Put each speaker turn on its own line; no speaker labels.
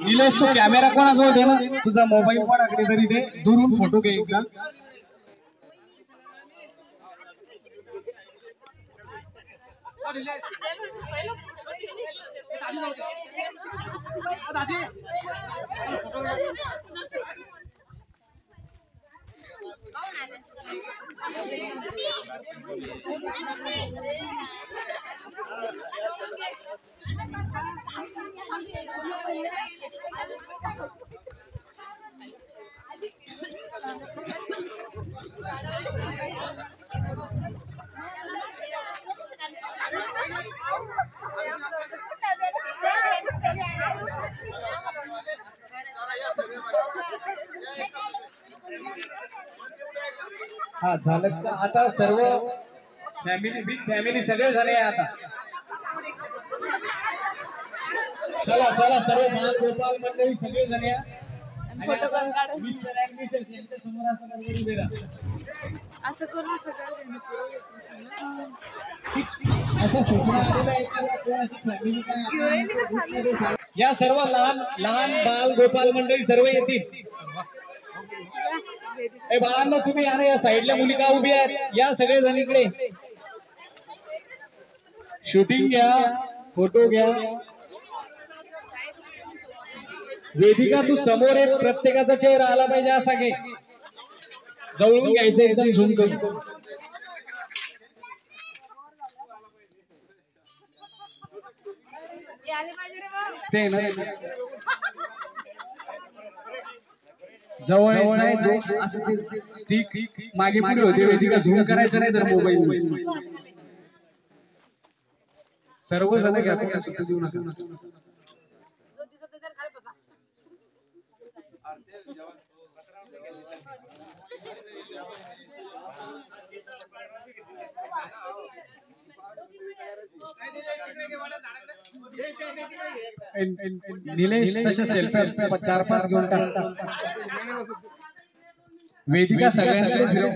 निलेश तू camera कोणाजवळ दे ना, तुझा mobile कोणाकडे तरी दे, दुरून फोटो घे एकदा. हा झालं का आता सर्व फॅमिली बिग फॅमिली सगळे झाले आता. चला चला सर्व बाल गोपाल मंडळी सगळे झाले. मिस्टर ऍडमिशन यांच्या समोर असं बरोबर उभे राहा.
असं करून सगळं
अशा सूचना आलेल्या आहेत की कोणाची फॅमिली काय या सर्व लहान लहान बाल गोपाल मंडळी सर्व येतील. ए बाळांनो तुम्ही या ना, या साईडला मुली का उभी आहेत, या सगळे जण इकडे. शूटिंग घ्या, फोटो घ्या. वेदिका तू समोर एक प्रत्येकाचा चेहरा आला पाहिजे असा घे, जवळून घ्यायचं एकदम झूम करून. ते जवळ असं स्टिक मागे पुढे होते, वेदिका झूम करायचं नाही तर मोबाईल. सर्वजण घ्या, कोणी सुट्टी देऊ नका. निलेश तसे सेल्फी 4-5 घेऊन टाक. वेदिका सगळ्यांकडे फिरव.